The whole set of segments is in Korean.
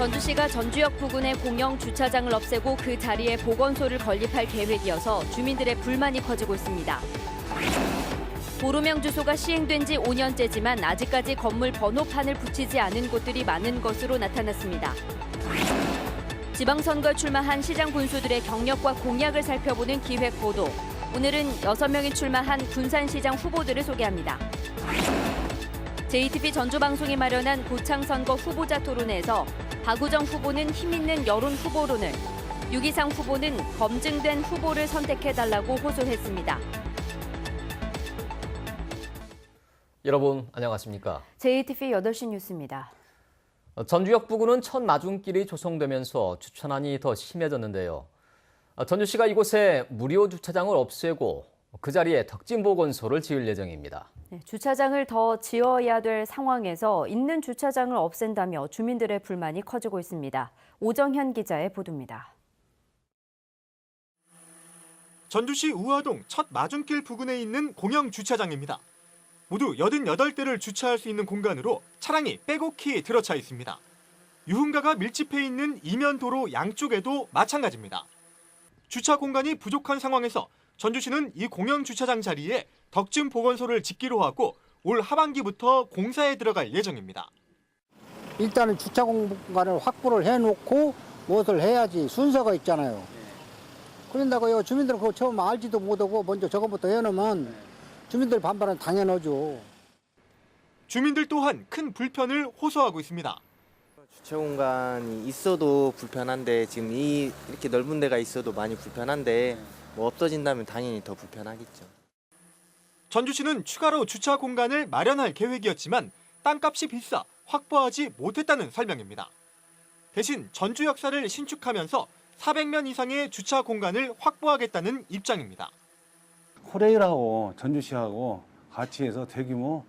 전주시가 전주역 부근의 공영 주차장을 없애고 그 자리에 보건소를 건립할 계획이어서 주민들의 불만이 커지고 있습니다. 도로명 주소가 시행된 지 5년째지만 아직까지 건물 번호판을 붙이지 않은 곳들이 많은 것으로 나타났습니다. 지방선거에 출마한 시장 군수들의 경력과 공약을 살펴보는 기획보도. 오늘은 6명이 출마한 군산시장 후보들을 소개합니다. JTB 전주방송이 마련한 고창선거 후보자 토론회에서 박우정 후보는 힘있는 여론 후보론을, 유기상 후보는 검증된 후보를 선택해달라고 호소했습니다. 여러분 안녕하십니까? JTB 8시 뉴스입니다. 전주역 부근은 첫 마중길이 조성되면서 주차난이 더 심해졌는데요. 전주시가 이곳에 무료 주차장을 없애고 그 자리에 덕진보건소를 지을 예정입니다. 주차장을 더 지어야 될 상황에서 있는 주차장을 없앤다며 주민들의 불만이 커지고 있습니다. 오정현 기자의 보도입니다. 전주시 우화동 첫 마중길 부근에 있는 공영 주차장입니다. 모두 88대를 주차할 수 있는 공간으로 차량이 빼곡히 들어차 있습니다. 유흥가가 밀집해 있는 이면 도로 양쪽에도 마찬가지입니다. 주차 공간이 부족한 상황에서 전주시는 이 공영 주차장 자리에 덕진 보건소를 짓기로 하고 올 하반기부터 공사에 들어갈 예정입니다. 일단은 주차 공간을 확보를 해놓고 무엇을 해야지 순서가 있잖아요. 그런다고요. 주민들은 그거 처음 알지도 못하고 먼저 저것부터 해놓으면 주민들 반발은 당연하죠. 주민들 또한 큰 불편을 호소하고 있습니다. 주차 공간이 있어도 불편한데 지금 이렇게 넓은 데가 있어도 많이 불편한데 뭐 없어진다면 당연히 더 불편하겠죠. 전주시는 추가로 주차 공간을 마련할 계획이었지만 땅값이 비싸 확보하지 못했다는 설명입니다. 대신 전주 역사를 신축하면서 400면 이상의 주차 공간을 확보하겠다는 입장입니다. 코레일하고 전주시하고 같이 해서 대규모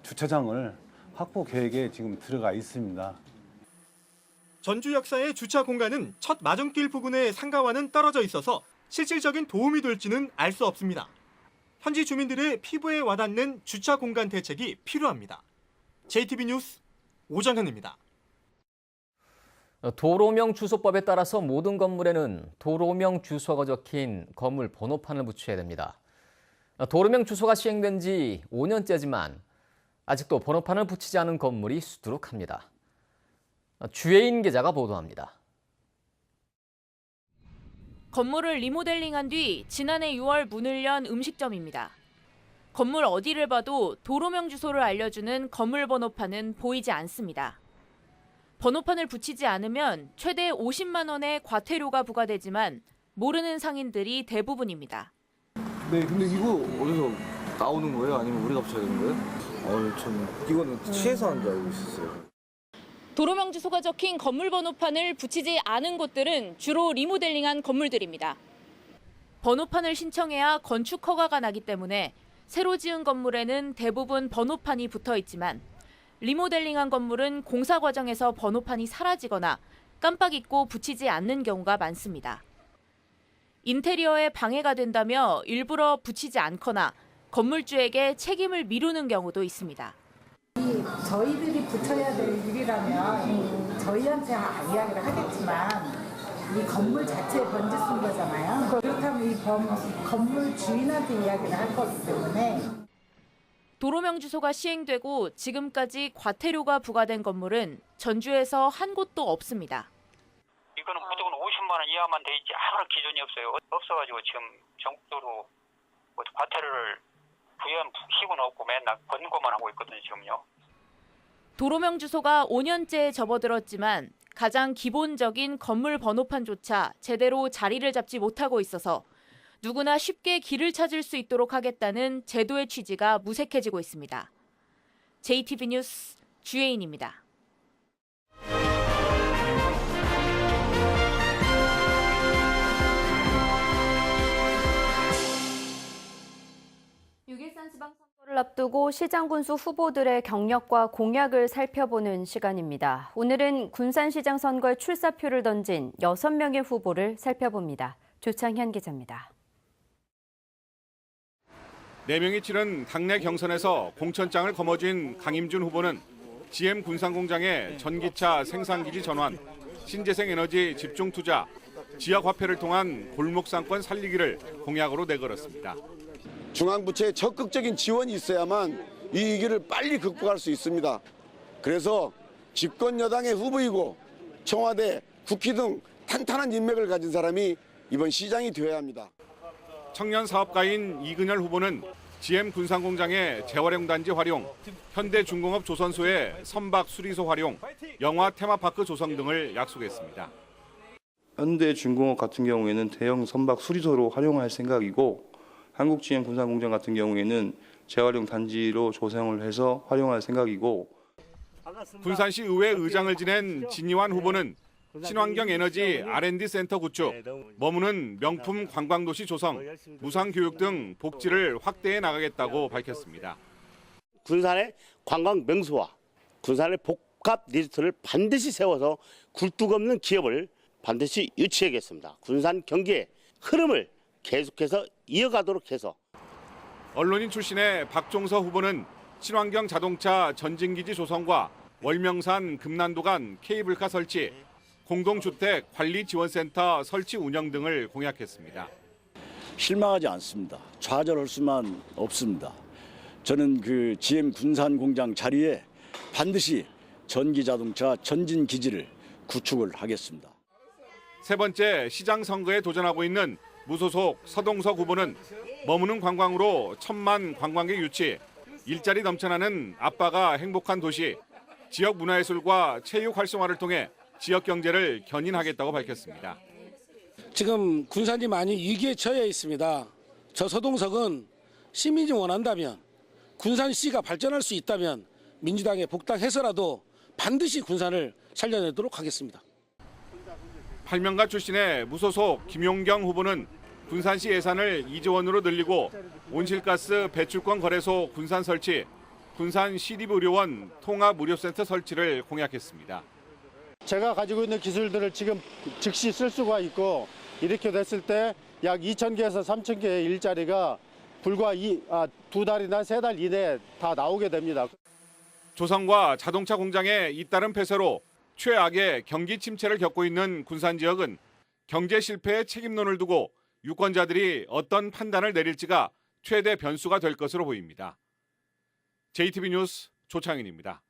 주차장을 확보 계획에 지금 들어가 있습니다. 전주 역사의 주차 공간은 첫 마중길 부근의 상가와는 떨어져 있어서 실질적인 도움이 될지는 알 수 없습니다. 현지 주민들의 피부에 와닿는 주차 공간 대책이 필요합니다. JTB 뉴스 오정현입니다. 도로명 주소법에 따라서 모든 건물에는 도로명 주소가 적힌 건물 번호판을 붙여야 됩니다. 도로명 주소가 시행된 지 5년째지만 아직도 번호판을 붙이지 않은 건물이 수두룩합니다. 주혜인 기자가 보도합니다. 건물을 리모델링한 뒤 지난해 6월 문을 연 음식점입니다. 건물 어디를 봐도 도로명 주소를 알려주는 건물 번호판은 보이지 않습니다. 번호판을 붙이지 않으면 최대 50만 원의 과태료가 부과되지만 모르는 상인들이 대부분입니다. 네, 근데 이거 어디서 나오는 거예요? 아니면 우리가 붙여야 되는 거예요? 전 이거는 취해서 한 줄 알고 있었어요. 도로명 주소가 적힌 건물 번호판을 붙이지 않은 곳들은 주로 리모델링한 건물들입니다. 번호판을 신청해야 건축 허가가 나기 때문에 새로 지은 건물에는 대부분 번호판이 붙어 있지만 리모델링한 건물은 공사 과정에서 번호판이 사라지거나 깜빡 잊고 붙이지 않는 경우가 많습니다. 인테리어에 방해가 된다며 일부러 붙이지 않거나 건물주에게 책임을 미루는 경우도 있습니다. 저희들이 붙여야 될 일이라면 저희한테 이야기를 하겠지만 이 건물 자체에 번지 쓴 거잖아요. 그렇다면 이 건물 주인한테 이야기를 할 거기 때문에 도로명 주소가 시행되고 지금까지 과태료가 부과된 건물은 전주에서 한 곳도 없습니다. 이거는 무조건 50만 원 이하만 돼 있지 아무런 기준이 없어요. 없어가지고 지금 전국적으로 과태료를 부여한 없고 맨날 권고만 하고 있거든요, 지금요. 도로명 주소가 5년째에 접어들었지만 가장 기본적인 건물 번호판조차 제대로 자리를 잡지 못하고 있어서 누구나 쉽게 길을 찾을 수 있도록 하겠다는 제도의 취지가 무색해지고 있습니다. JTB 뉴스 주혜인입니다. 지방선거를 앞두고 시장 군수 후보들의 경력과 공약을 살펴보는 시간입니다. 오늘은 군산시장 선거에 출사표를 던진 6명의 후보를 살펴봅니다. 조창현 기자입니다. 4명이 치른 당내 경선에서 공천장을 거머쥔 강임준 후보는 GM 군산공장의 전기차 생산기지 전환, 신재생 에너지 집중 투자, 지역 화폐를 통한 골목 상권 살리기를 공약으로 내걸었습니다. 중앙부처의 적극적인 지원이 있어야만 이 위기를 빨리 극복할 수 있습니다. 그래서 집권 여당의 후보이고 청와대, 국회 등 탄탄한 인맥을 가진 사람이 이번 시장이 되어야 합니다. 청년 사업가인 이근열 후보는 GM 군산공장의 재활용 단지 활용, 현대중공업 조선소의 선박 수리소 활용, 영화 테마파크 조성 등을 약속했습니다. 현대중공업 같은 경우에는 대형 선박 수리소로 활용할 생각이고 한국 GM 군산공장 같은 경우에는 재활용 단지로 조성을 해서 활용할 생각이고 군산시 의회 의장을 지낸 진이환 후보는 친환경 에너지 R&D 센터 구축, 머무는 명품 관광도시 조성, 무상교육 등 복지를 확대해 나가겠다고 밝혔습니다. 군산의 관광 명소와 군산의 복합 리조트를 반드시 세워서 굴뚝 없는 기업을 반드시 유치하겠습니다. 군산 경기의 흐름을 계속해서 이어가도록 해서. 언론인 출신의 박종서 후보는 친환경 자동차 전진기지 조성과 월명산 금난도 간 케이블카 설치, 공동주택 관리지원센터 설치 운영 등을 공약했습니다. 실망하지 않습니다. 좌절할 수만 없습니다. 저는 그 GM 군산공장 자리에 반드시 전기자동차 전진기지를 구축을 하겠습니다. 세 번째 시장 선거에 도전하고 있는 무소속 서동석 후보는 머무는 관광으로 1000만 관광객 유치, 일자리 넘쳐나는 아빠가 행복한 도시, 지역 문화예술과 체육 활성화를 통해 지역 경제를 견인하겠다고 밝혔습니다. 지금 군산이 많이 위기에 처해 있습니다. 저 서동석은 시민이 원한다면, 군산시가 발전할 수 있다면 민주당에 복당해서라도 반드시 군산을 살려내도록 하겠습니다. 팔명가 출신의 무소속 김용경 후보는 군산시 예산을 2조 원으로 늘리고 온실가스 배출권 거래소 군산 설치, 군산 시립의료원 통합의료센터 설치를 공약했습니다. 제가 가지고 있는 기술들을 지금 즉시 쓸 수가 있고 이렇게 됐을 때 약 2,000개에서 3,000개의 일자리가 불과 2달이나 3달 이내에 다 나오게 됩니다. 조선과 자동차 공장의 잇따른 폐쇄로 최악의 경기 침체를 겪고 있는 군산 지역은 경제 실패의 책임론을 두고 유권자들이 어떤 판단을 내릴지가 최대 변수가 될 것으로 보입니다. JTB 뉴스 조창인입니다.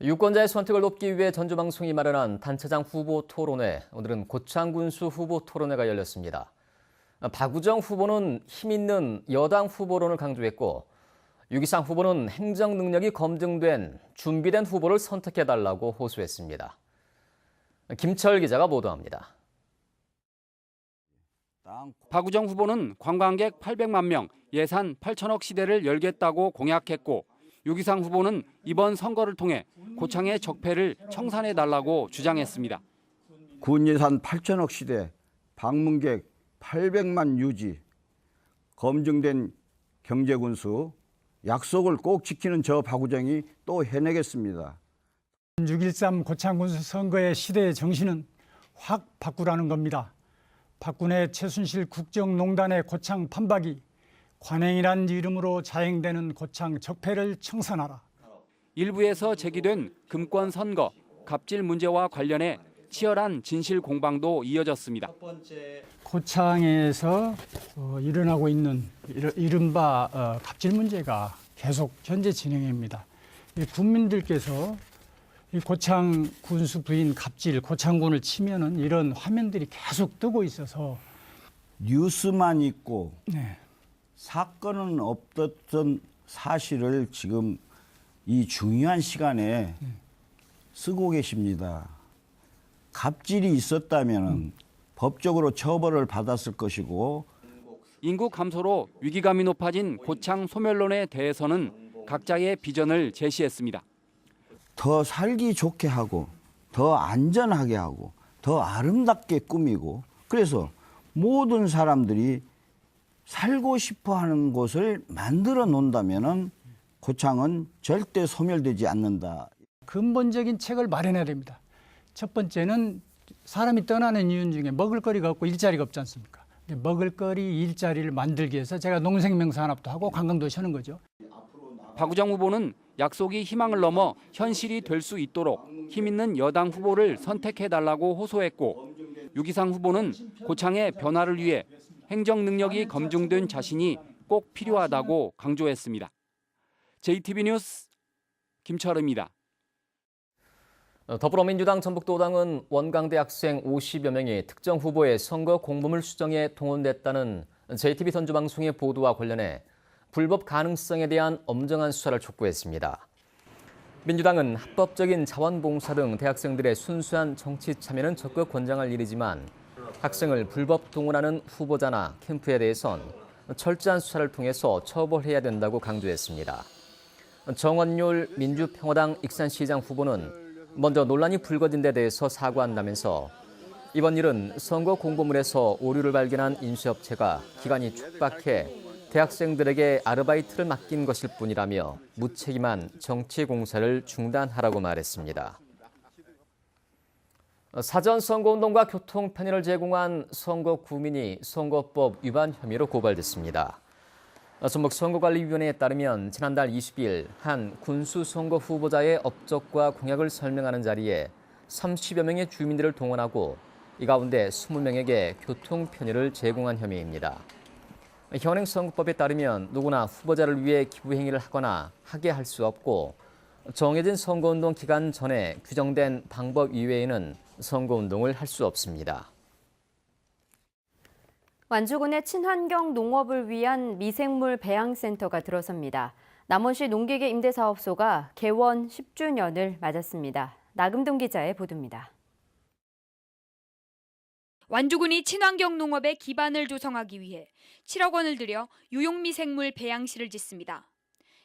유권자의 선택을 돕기 위해 전주방송이 마련한 단체장 후보 토론회, 오늘은 고창군수 후보 토론회가 열렸습니다. 박우정 후보는 힘 있는 여당 후보론을 강조했고 유기상 후보는 행정 능력이 검증된 준비된 후보를 선택해달라고 호소했습니다. 김철 기자가 보도합니다. 박우정 후보는 관광객 800만 명, 예산 8천억 시대를 열겠다고 공약했고 유기상 후보는 이번 선거를 통해 고창의 적폐를 청산해달라고 주장했습니다. 군 예산 8천억 시대, 방문객 800만 유지, 검증된 경제군수, 약속을 꼭 지키는 저 박우정이 또 해내겠습니다. 6.13 고창군수 선거의 시대의 정신은 확 바꾸라는 겁니다. 박근혜 최순실 국정농단의 고창 판박이 관행이란 이름으로 자행되는 고창 적폐를 청산하라. 일부에서 제기된 금권 선거, 갑질 문제와 관련해 치열한 진실 공방도 이어졌습니다. 고창에서 일어나고 있는 이른바 갑질 문제가 계속 현재 진행입니다. 국민들께서 이 고창 군수 부인 갑질, 고창군을 치면은 이런 화면들이 계속 뜨고 있어서 뉴스만 있고 네. 사건은 없었던 사실을 지금 이 중요한 시간에 쓰고 계십니다. 갑질이 있었다면 법적으로 처벌을 받았을 것이고 인구 감소로 위기감이 높아진 고창 소멸론에 대해서는 각자의 비전을 제시했습니다. 더 살기 좋게 하고 더 안전하게 하고 더 아름답게 꾸미고 그래서 모든 사람들이 살고 싶어하는 곳을 만들어 놓는다면은 고창은 절대 소멸되지 않는다. 근본적인 책을 마련해야 됩니다. 첫 번째는 사람이 떠나는 이유 중에 먹을거리가 없고 일자리가 없지 않습니까? 먹을거리, 일자리를 만들기 위해서 제가 농생명산업도 하고 관광도시 하는 거죠. 박우정 후보는 약속이 희망을 넘어 현실이 될 수 있도록 힘 있는 여당 후보를 선택해달라고 호소했고 유기상 후보는 고창의 변화를 위해 행정 능력이 검증된 자신이 꼭 필요하다고 강조했습니다. JTB 뉴스 김철우입니다. 더불어민주당 전북도당은 원광대 학생 50여 명이 특정 후보의 선거 공보물 수정에 동원됐다는 JTB 전주방송의 보도와 관련해 불법 가능성에 대한 엄정한 수사를 촉구했습니다. 민주당은 합법적인 자원봉사 등 대학생들의 순수한 정치 참여는 적극 권장할 일이지만 학생을 불법 동원하는 후보자나 캠프에 대해선 철저한 수사를 통해서 처벌해야 된다고 강조했습니다. 정원율 민주평화당 익산시장 후보는 먼저 논란이 불거진 데 대해서 사과한다면서 이번 일은 선거 공보물에서 오류를 발견한 인수업체가 기간이 촉박해 대학생들에게 아르바이트를 맡긴 것일 뿐이라며 무책임한 정치 공사를 중단하라고 말했습니다. 사전 선거운동과 교통 편의를 제공한 선거 구민이 선거법 위반 혐의로 고발됐습니다. 전북 선거관리위원회에 따르면 지난달 20일 한 군수 선거 후보자의 업적과 공약을 설명하는 자리에 30여 명의 주민들을 동원하고 이 가운데 20명에게 교통 편의를 제공한 혐의입니다. 현행 선거법에 따르면 누구나 후보자를 위해 기부 행위를 하거나 하게 할 수 없고 정해진 선거운동 기간 전에 규정된 방법 이외에는 선거운동을 할 수 없습니다. 완주군의 친환경 농업을 위한 미생물 배양센터가 들어섭니다. 남원시 농기계 임대사업소가 개원 10주년을 맞았습니다. 나금동 기자의 보도입니다. 완주군이 친환경 농업의 기반을 조성하기 위해 7억 원을 들여 유용미생물 배양실을 짓습니다.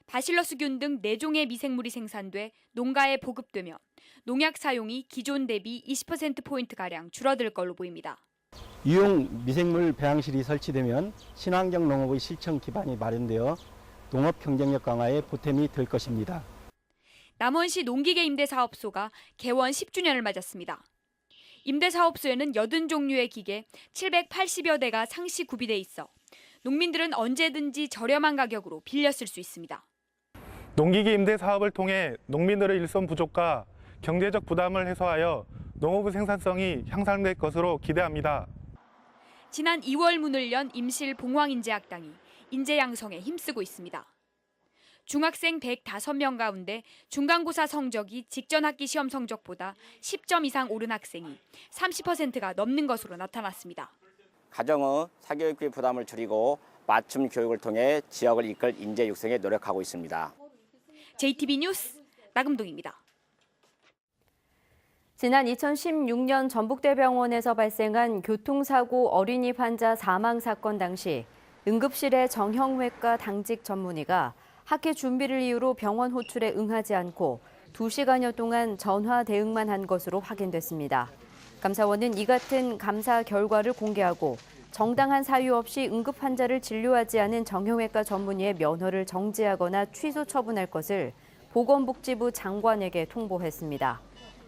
바실러스균 등 4종의 미생물이 생산돼 농가에 보급되며 농약 사용이 기존 대비 20%포인트가량 줄어들 걸로 보입니다. 유용 미생물 배양실이 설치되면 친환경 농업의 실천 기반이 마련되어 농업 경쟁력 강화에 보탬이 될 것입니다. 남원시 농기계 임대사업소가 개원 10주년을 맞았습니다. 임대사업소에는 80종류의 기계 780여 대가 상시 구비돼 있어 농민들은 언제든지 저렴한 가격으로 빌려 쓸 수 있습니다. 농기계 임대 사업을 통해 농민들의 일손 부족과 경제적 부담을 해소하여 농업의 생산성이 향상될 것으로 기대합니다. 지난 2월 문을 연 임실 봉황인재학당이 인재 양성에 힘쓰고 있습니다. 중학생 105명 가운데 중간고사 성적이 직전 학기 시험 성적보다 10점 이상 오른 학생이 30%가 넘는 것으로 나타났습니다. 가정의 사교육비 부담을 줄이고 맞춤 교육을 통해 지역을 이끌 인재 육성에 노력하고 있습니다. JTB 뉴스 나금동입니다. 지난 2016년 전북대병원에서 발생한 교통사고 어린이 환자 사망 사건 당시 응급실의 정형외과 당직 전문의가 학회 준비를 이유로 병원 호출에 응하지 않고 2시간여 동안 전화 대응만 한 것으로 확인됐습니다. 감사원은 이 같은 감사 결과를 공개하고 정당한 사유 없이 응급 환자를 진료하지 않은 정형외과 전문의의 면허를 정지하거나 취소 처분할 것을 보건복지부 장관에게 통보했습니다.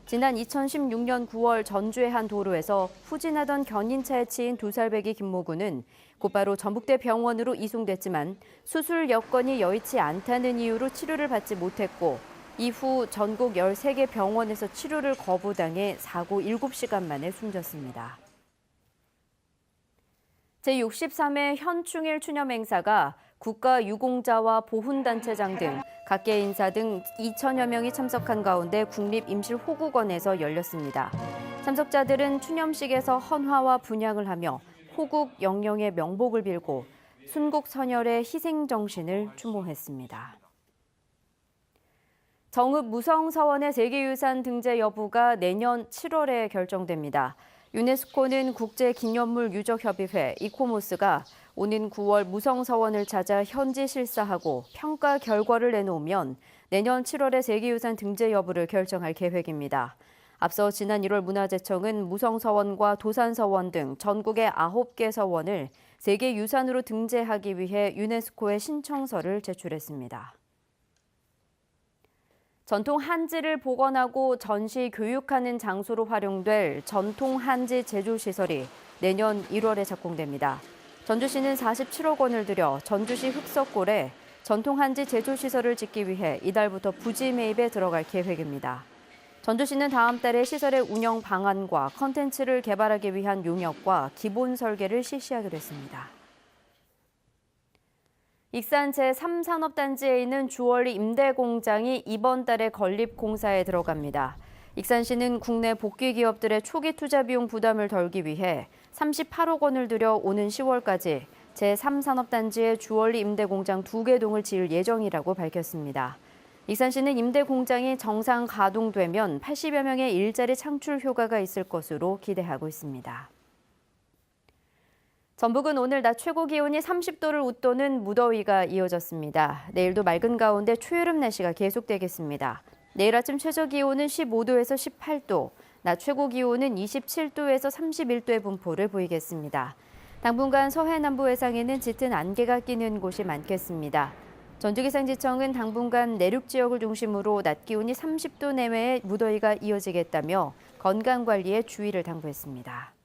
지난 2016년 9월 전주의 한 도로에서 후진하던 견인차에 치인 2살배기 김모군은 곧바로 전북대 병원으로 이송됐지만 수술 여건이 여의치 않다는 이유로 치료를 받지 못했고 이후 전국 13개 병원에서 치료를 거부당해 사고 7시간 만에 숨졌습니다. 제63회 현충일 추념 행사가 국가유공자와 보훈단체장 등 각계 인사 등 2천여 명이 참석한 가운데 국립임실호국원에서 열렸습니다. 참석자들은 추념식에서 헌화와 분향을 하며 호국 영령의 명복을 빌고 순국선열의 희생정신을 추모했습니다. 정읍 무성서원의 세계유산 등재 여부가 내년 7월에 결정됩니다. 유네스코는 국제기념물유적협의회 이코모스가 오는 9월 무성서원을 찾아 현지 실사하고 평가 결과를 내놓으면 내년 7월에 세계유산 등재 여부를 결정할 계획입니다. 앞서 지난 1월 문화재청은 무성서원과 도산서원 등 전국의 9개 서원을 세계유산으로 등재하기 위해 유네스코에 신청서를 제출했습니다. 전통 한지를 복원하고 전시 교육하는 장소로 활용될 전통 한지 제조시설이 내년 1월에 착공됩니다. 전주시는 47억 원을 들여 전주시 흑석골에 전통 한지 제조 시설을 짓기 위해 이달부터 부지 매입에 들어갈 계획입니다. 전주시는 다음 달에 시설의 운영 방안과 컨텐츠를 개발하기 위한 용역과 기본 설계를 실시하기로 했습니다. 익산 제3산업단지에 있는 주얼리 임대공장이 이번 달에 건립 공사에 들어갑니다. 익산시는 국내 복귀 기업들의 초기 투자 비용 부담을 덜기 위해 38억 원을 들여 오는 10월까지 제3산업단지에 주얼리 임대공장 2개 동을 지을 예정이라고 밝혔습니다. 익산시는 임대공장이 정상 가동되면 80여 명의 일자리 창출 효과가 있을 것으로 기대하고 있습니다. 전북은 오늘 낮 최고 기온이 30도를 웃도는 무더위가 이어졌습니다. 내일도 맑은 가운데 초여름 날씨가 계속되겠습니다. 내일 아침 최저 기온은 15도에서 18도, 낮 최고 기온은 27도에서 31도의 분포를 보이겠습니다. 당분간 서해 남부 해상에는 짙은 안개가 끼는 곳이 많겠습니다. 전주기상지청은 당분간 내륙 지역을 중심으로 낮 기온이 30도 내외의 무더위가 이어지겠다며 건강 관리에 주의를 당부했습니다.